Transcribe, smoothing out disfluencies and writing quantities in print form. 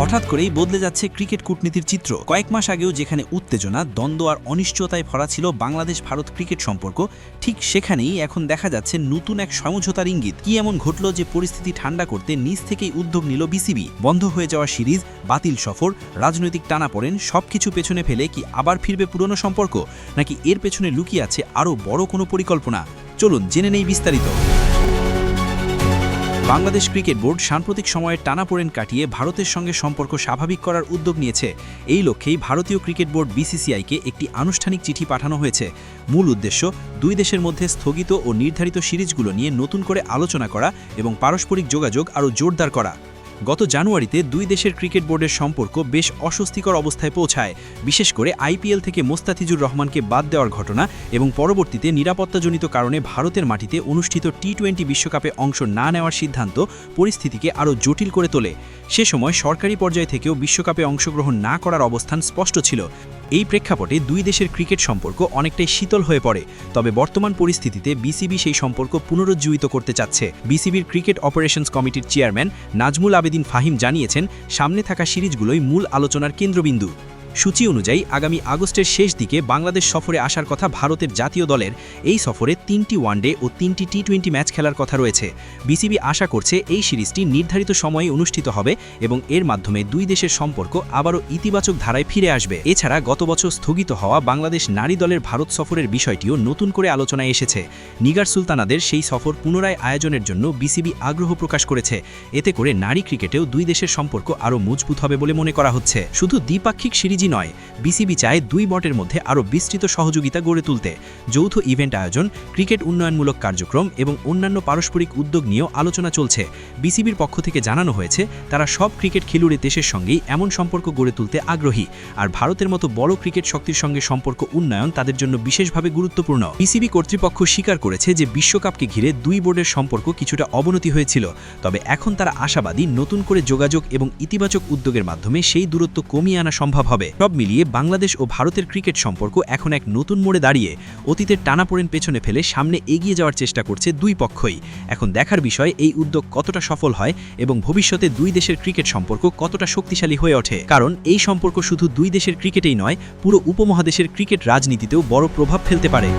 হঠাৎ করেই বদলে যাচ্ছে ক্রিকেট কূটনীতির চিত্র। কয়েক মাস আগেও যেখানে উত্তেজনা, দ্বন্দ্ব আর অনিশ্চয়তায় ভরা ছিল বাংলাদেশ ভারত ক্রিকেট সম্পর্ক, ঠিক সেখানেই এখন দেখা যাচ্ছে নতুন এক সমঝোতার ইঙ্গিত। কি এমন ঘটল যে পরিস্থিতি ঠান্ডা করতে নিজ থেকেই উদ্যোগ নিল বিসিবি? বন্ধ হয়ে যাওয়া সিরিজ, বাতিল সফর, রাজনৈতিক টানাপোড়েন সবকিছু পেছনে ফেলে কি আবার ফিরবে পুরনো সম্পর্ক, নাকি এর পেছনে লুকিয়ে আছে আরও বড় কোনো পরিকল্পনা? চলুন জেনে নেই বিস্তারিত। বাংলাদেশ ক্রিকেট বোর্ড সাম্প্রতিক সময়ের টানাপোড়েন কাটিয়ে ভারতের সঙ্গে সম্পর্ক স্বাভাবিক করার উদ্যোগ নিয়েছে। এই লক্ষ্যেই ভারতীয় ক্রিকেট বোর্ড বিসিসিআইকে একটি আনুষ্ঠানিক চিঠি পাঠানো হয়েছে। মূল উদ্দেশ্য, দুই দেশের মধ্যে স্থগিত ও নির্ধারিত সিরিজগুলো নিয়ে নতুন করে আলোচনা করা এবং পারস্পরিক যোগাযোগ আরও জোরদার করা। গত জানুয়ারিতে দুই দেশের ক্রিকেট বোর্ডের সম্পর্ক বেশ অস্বস্তিকর অবস্থায় পৌঁছায়, বিশেষ করে আইপিএল থেকে মোস্তাফিজুর রহমানকে বাদ দেওয়ার ঘটনা এবং পরবর্তীতে নিরাপত্তাজনিত কারণে ভারতের মাটিতে অনুষ্ঠিত টি-20 বিশ্বকাপে অংশ না নেওয়ার সিদ্ধান্ত পরিস্থিতিকে আরও জটিল করে তোলে। সে সময় সরকারি পর্যায় থেকেও বিশ্বকাপে অংশগ্রহণ না করার অবস্থান স্পষ্ট ছিল। এই প্রেক্ষাপটে দুই দেশের ক্রিকেট সম্পর্ক অনেকটাই শীতল হয়ে পড়ে। তবে বর্তমান পরিস্থিতিতে বিসিবি সেই সম্পর্ক পুনরুজ্জীবিত করতে চাচ্ছে। বিসিবির ক্রিকেট অপারেশনস কমিটির চেয়ারম্যান নাজমুল আবেদিন ফাহিম জানিয়েছেন, সামনে থাকা সিরিজগুলোই মূল আলোচনার কেন্দ্রবিন্দু। সূচি অনুযায়ী আগামী আগস্টের শেষ দিকে বাংলাদেশ সফরে আসার কথা ভারতের জাতীয় দলের। এই সফরে 3টি ওয়ানডে ও 3টি টি-20 ম্যাচ খেলার কথা রয়েছে। বিসিবি আশা করছে এই সিরিজটি নির্ধারিত সময়ে অনুষ্ঠিত হবে এবং এর মাধ্যমে দুই দেশের সম্পর্ক আবারও ইতিবাচক ধারায় ফিরে আসবে। এছাড়া গত বছর স্থগিত হওয়া বাংলাদেশ নারী দলের ভারত সফরের বিষয়টিও নতুন করে আলোচনায় এসেছে। নিগার সুলতানাদের সেই সফর পুনরায় আয়োজনের জন্য বিসিবি আগ্রহ প্রকাশ করেছে। এতে করে নারী ক্রিকেটেও দুই দেশের সম্পর্ক আরও মজবুত হবে বলে মনে করা হচ্ছে। শুধু দ্বিপাক্ষিক সিরিজ নয়, বিসিবি চায় দুই বটের মধ্যে আরও বিস্তৃত সহযোগিতা গড়ে তুলতে। যৌথ ইভেন্ট আয়োজন, ক্রিকেট উন্নয়নমূলক কার্যক্রম এবং অন্যান্য পারস্পরিক উদ্যোগ নিয়েও আলোচনা চলছে। বিসিবির পক্ষ থেকে জানানো হয়েছে, তারা সব ক্রিকেট খেলুড়ে দেশের সঙ্গেই এমন সম্পর্ক গড়ে তুলতে আগ্রহী, আর ভারতের মতো বড় ক্রিকেট শক্তির সঙ্গে সম্পর্ক উন্নয়ন তাদের জন্য বিশেষভাবে গুরুত্বপূর্ণ। বিসিবি কর্তৃপক্ষ স্বীকার করেছে যে বিশ্বকাপকে ঘিরে দুই বোর্ডের সম্পর্ক কিছুটা অবনতি হয়েছিল, তবে এখন তারা আশাবাদী নতুন করে যোগাযোগ এবং ইতিবাচক উদ্যোগের মাধ্যমে সেই দূরত্ব কমিয়ে আনা সম্ভব হবে। সব মিলিয়ে বাংলাদেশ ও ভারতের ক্রিকেট সম্পর্ক এখন এক নতুন মোড়ে দাঁড়িয়ে অতীতের টানাপোড়েন পেছনে ফেলে সামনে এগিয়ে যাওয়ার চেষ্টা করছে দুই পক্ষই। এখন দেখার বিষয় এই উদ্যোগ কতটা সফল হয় এবং ভবিষ্যতে দুই দেশের ক্রিকেট সম্পর্ক কতটা শক্তিশালী হয়ে ওঠে। কারণ এই সম্পর্ক শুধু দুই দেশের ক্রিকেটেই নয়, পুরো উপমহাদেশের ক্রিকেট রাজনীতিতেও বড় প্রভাব ফেলতে পারে।